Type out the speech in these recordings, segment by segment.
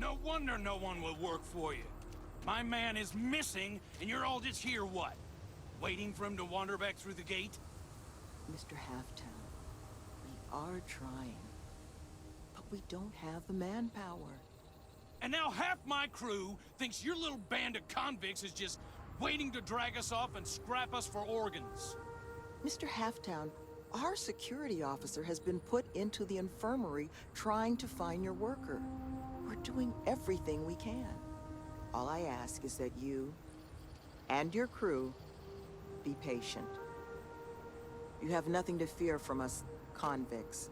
No wonder no one will work for you. My man is missing, and you're all just here, what? Waiting for him to wander back through the gate? Mr. Halftown, we are trying. But we don't have the manpower. And now half my crew thinks your little band of convicts is just waiting to drag us off and scrap us for organs. Mr. Halftown, our security officer has been put into the infirmary trying to find your worker. We're doing everything we can. All I ask is that you and your crew be patient. You have nothing to fear from us convicts.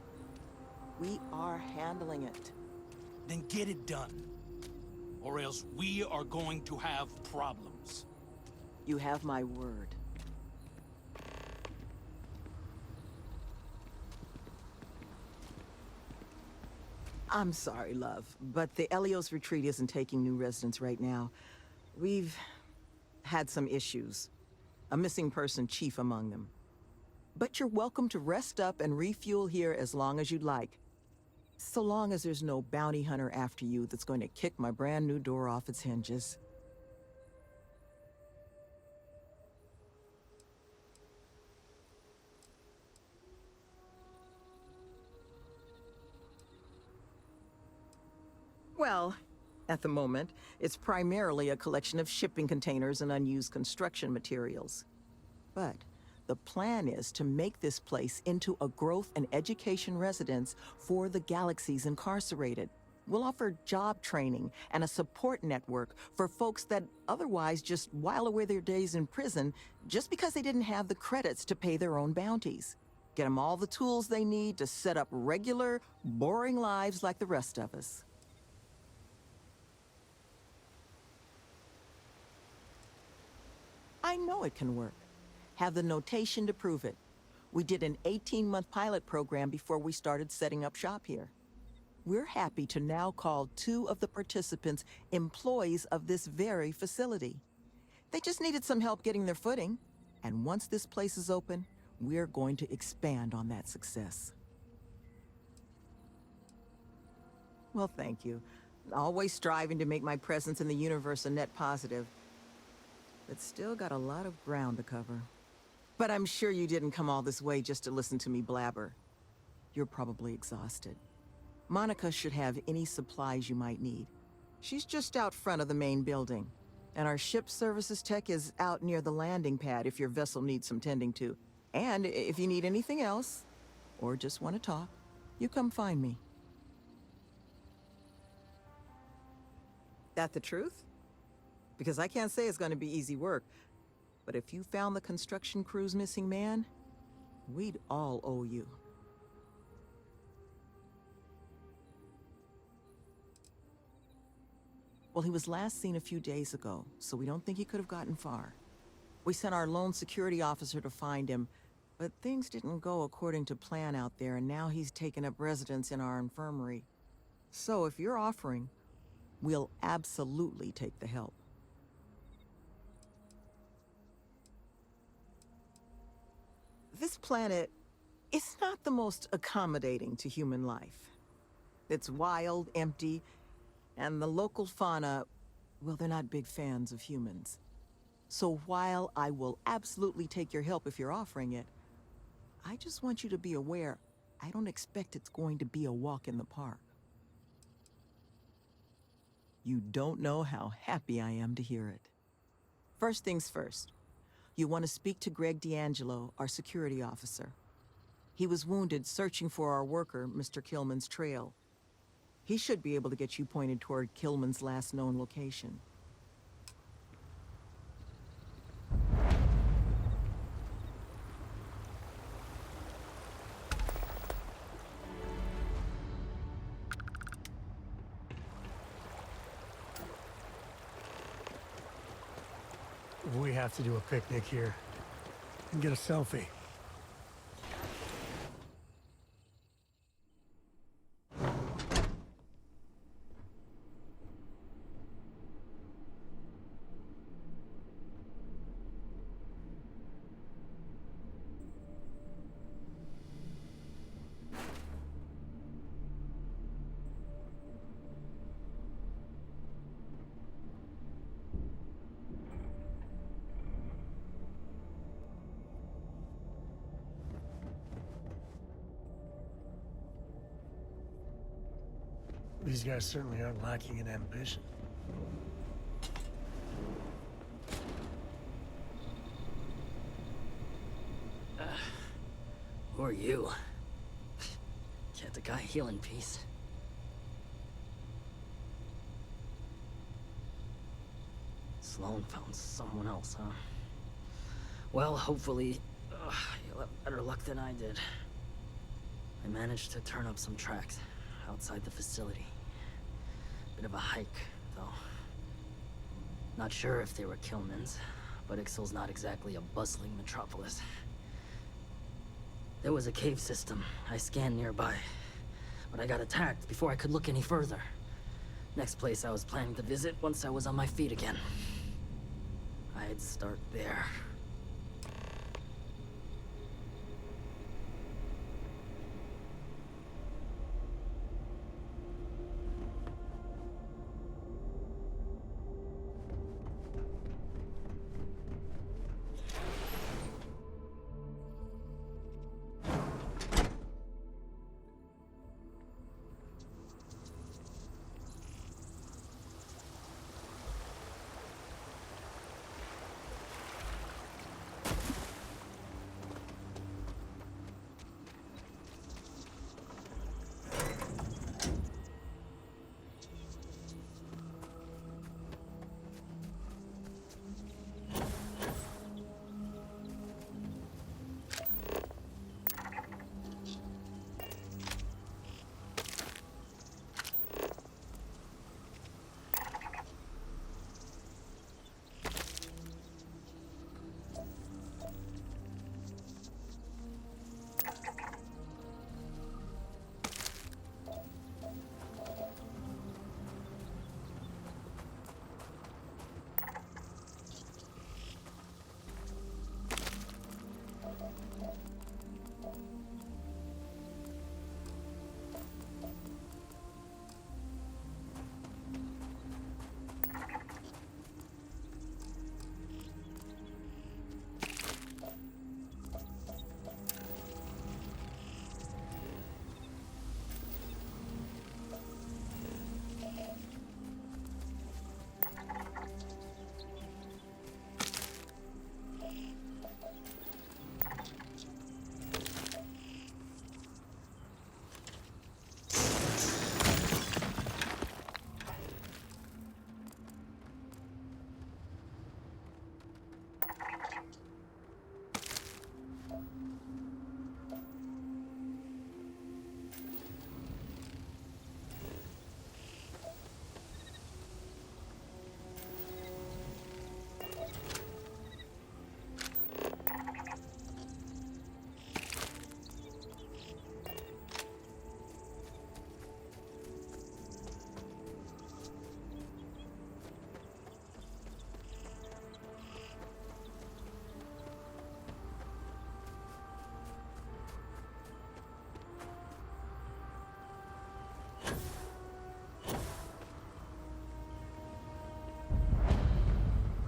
We are handling it. Then get it done. Or else we are going to have problems. You have my word. I'm sorry, love, but the Elios retreat isn't taking new residents right now. We've had some issues. A missing person chief among them. But you're welcome to rest up and refuel here as long as you'd like. So long as there's no bounty hunter after you that's going to kick my brand new door off its hinges. Well, at the moment, it's primarily a collection of shipping containers and unused construction materials. But the plan is to make this place into a growth and education residence for the galaxy's incarcerated. We'll offer job training and a support network for folks that otherwise just while away their days in prison just because they didn't have the credits to pay their own bounties. Get them all the tools they need to set up regular, boring lives like the rest of us. I know it can work. Have the notation to prove it. We did an 18-month pilot program before we started setting up shop here. We're happy to now call 2 of the participants employees of this very facility. They just needed some help getting their footing. And once this place is open, we're going to expand on that success. Well, thank you. Always striving to make my presence in the universe a net positive. But still got a lot of ground to cover. But I'm sure you didn't come all this way just to listen to me blabber. You're probably exhausted. Monica should have any supplies you might need. She's just out front of the main building. And our ship services tech is out near the landing pad if your vessel needs some tending to. And if you need anything else, or just want to talk, you come find me. That the truth? Because I can't say it's going to be easy work. But if you found the construction crew's missing man, we'd all owe you. Well, he was last seen a few days ago, so we don't think he could have gotten far. We sent our lone security officer to find him, but things didn't go according to plan out there, and now he's taken up residence in our infirmary. So if you're offering, we'll absolutely take the help. This planet is not the most accommodating to human life. It's wild, empty, and the local fauna, well, they're not big fans of humans. So while I will absolutely take your help if you're offering it, I just want you to be aware, I don't expect it's going to be a walk in the park. You don't know how happy I am to hear it. First things first. You want to speak to Greg D'Angelo, our security officer. He was wounded searching for our worker, Mr. Killman's trail. He should be able to get you pointed toward Killman's last known location. We have to do a picnic here and get a selfie. These guys certainly aren't lacking in ambition. Who are you? Can't the guy heal in peace? Sloan found someone else, huh? Well, hopefully, you'll have better luck than I did. I managed to turn up some tracks outside the facility. Bit of a hike, though. Not sure if they were Killman's, but Ixal's not exactly a bustling metropolis. There was a cave system I scanned nearby, but I got attacked before I could look any further. Next place I was planning to visit once I was on my feet again. I'd start there.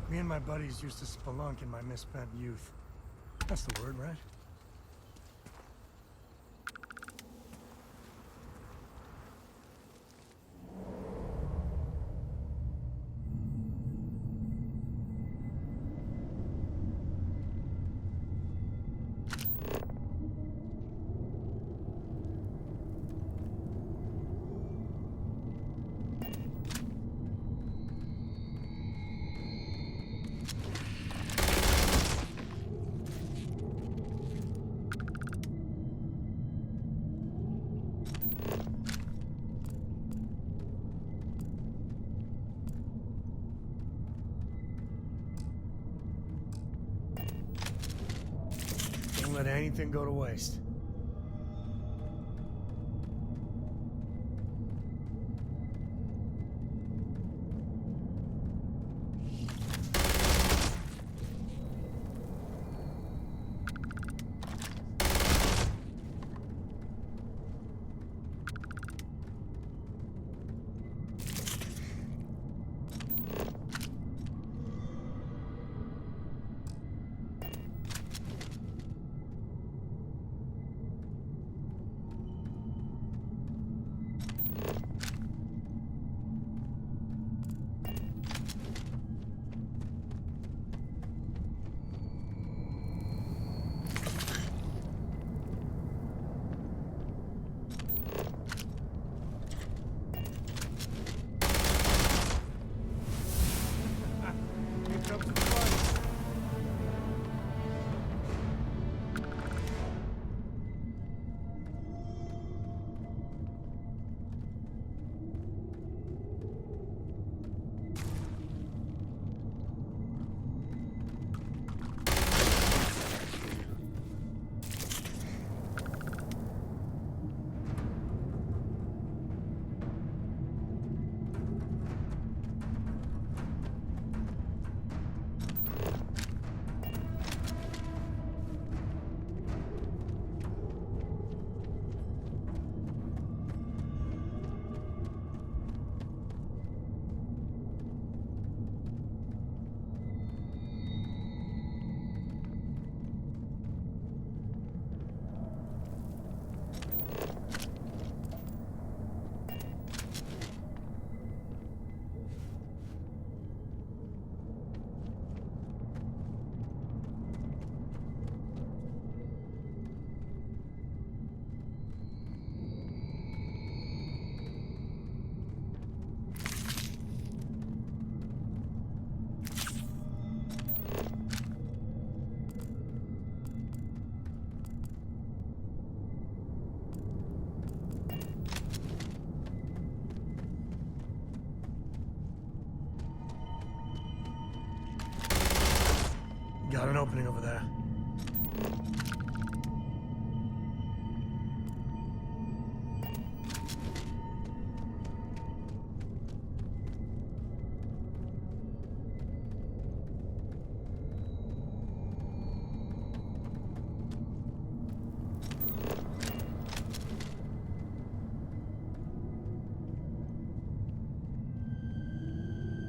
Me and my buddies used to spelunk in my misspent youth. That's the word, right? Don't let anything go to waste. Got an opening over there.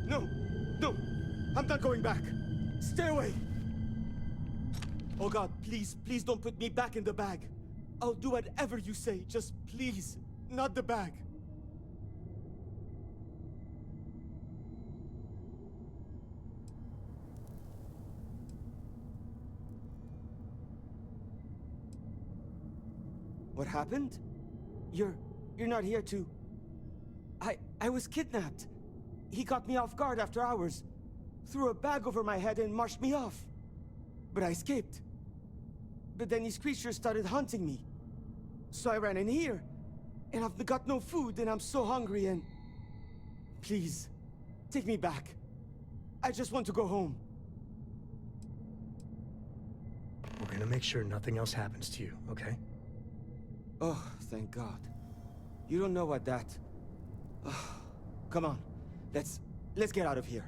No! No! I'm not going back! Stay away! Oh God, please, please don't put me back in the bag. I'll do whatever you say, just please, not the bag. What happened? You're not here to... I was kidnapped. He caught me off guard after hours, threw a bag over my head and marched me off. But I escaped. But then these creatures started hunting me. So I ran in here, and I've got no food, and I'm so hungry, and... Please, take me back. I just want to go home. We're gonna make sure nothing else happens to you, okay? Oh, thank God. You don't know what that... Oh, come on, let's get out of here.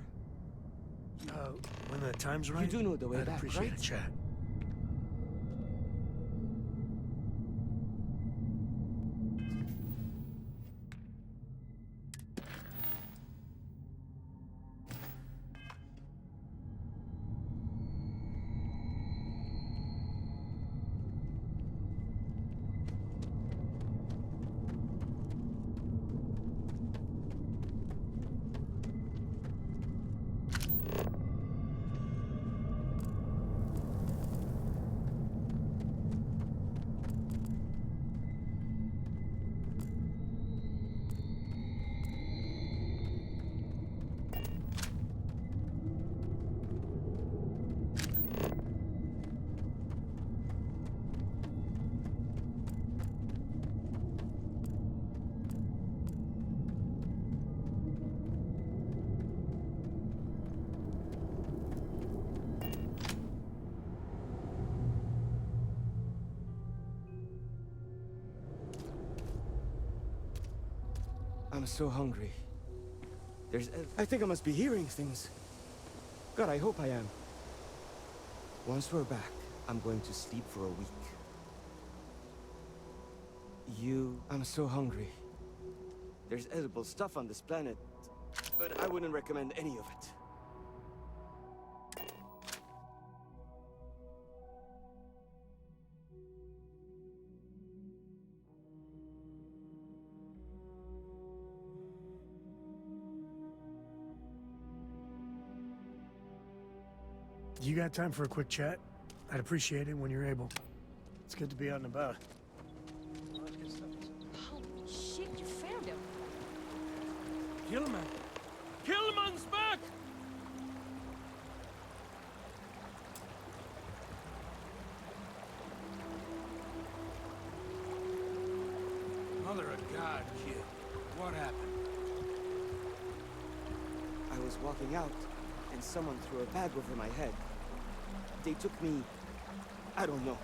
When the time's right, You do know the way I'd back, appreciate right? a chat. I'm so hungry. I think I must be hearing things. God, I hope I am. Once we're back, I'm going to sleep for a week. I'm so hungry. There's edible stuff on this planet, but I wouldn't recommend any of it. You got time for a quick chat? I'd appreciate it when you're able. It's good to be out and about. Holy shit, you found him. Killman! Killman's back! Mother of God, kid. What happened? I was walking out, and someone threw a bag over my head. They took me... I don't know.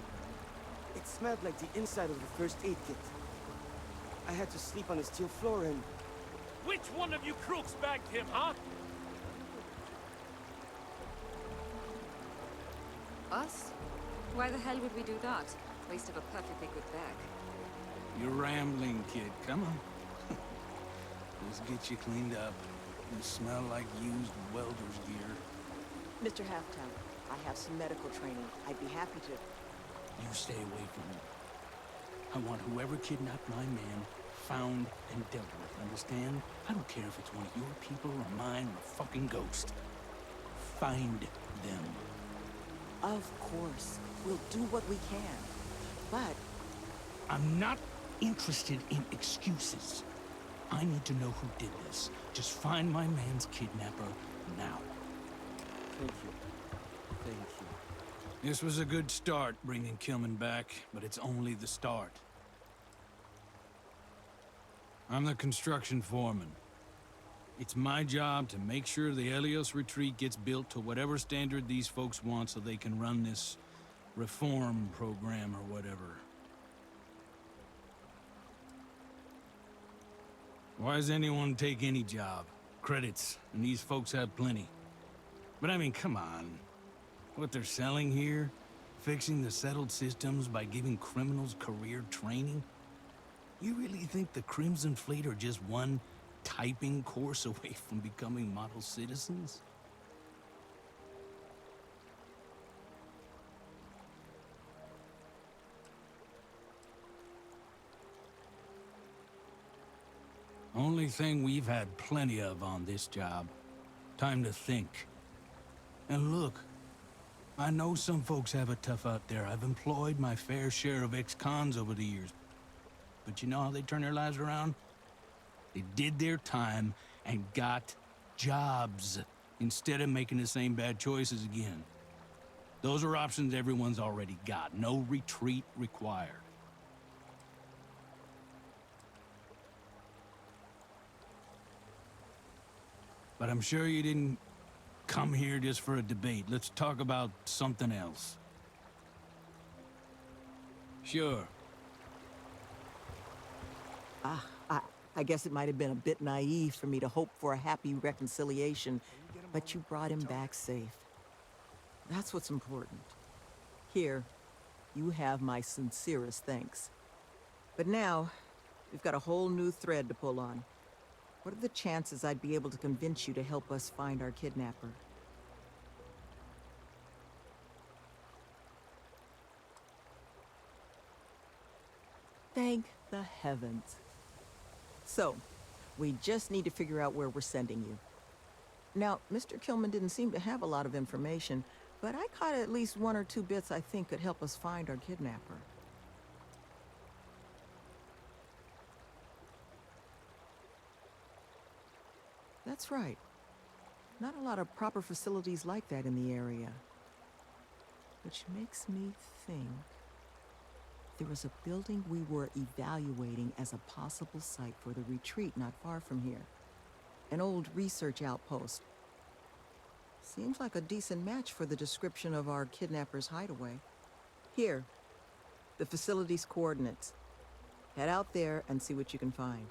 It smelled like the inside of the first aid kit. I had to sleep on a steel floor and... Which one of you crooks bagged him, huh? Us? Why the hell would we do that? Waste of a perfectly good bag. You're rambling, kid. Come on. Let's get you cleaned up. You smell like used welder's gear. Mr. Halftown, I have some medical training. I'd be happy to... You stay away from him. I want whoever kidnapped my man found and dealt with, understand? I don't care if it's one of your people or mine or a fucking ghost. Find them. Of course. We'll do what we can. But... I'm not interested in excuses. I need to know who did this. Just find my man's kidnapper now. Thank you. Thank you. This was a good start, bringing Kilman back, but it's only the start. I'm the construction foreman. It's my job to make sure the Helios retreat gets built to whatever standard these folks want so they can run this reform program or whatever. Why does anyone take any job? Credits, and these folks have plenty. But I mean, come on. What they're selling here? Fixing the settled systems by giving criminals career training? You really think the Crimson Fleet are just one typing course away from becoming model citizens? Only thing we've had plenty of on this job. Time to think. And look, I know some folks have it tough out there. I've employed my fair share of ex-cons over the years. But you know how they turn their lives around? They did their time and got jobs instead of making the same bad choices again. Those are options everyone's already got. No retreat required. But I'm sure you didn't come here just for a debate. Let's talk about something else. Sure. I guess it might have been a bit naive for me to hope for a happy reconciliation, but you brought him back safe. That's what's important. Here, you have my sincerest thanks. But now, we've got a whole new thread to pull on. What are the chances I'd be able to convince you to help us find our kidnapper? Thank the heavens. So, we just need to figure out where we're sending you. Now, Mr. Kilman didn't seem to have a lot of information, but I caught at least one or two bits I think could help us find our kidnapper. That's right. Not a lot of proper facilities like that in the area. Which makes me think there was a building we were evaluating as a possible site for the retreat not far from here. An old research outpost. Seems like a decent match for the description of our kidnapper's hideaway. Here, the facility's coordinates. Head out there and see what you can find.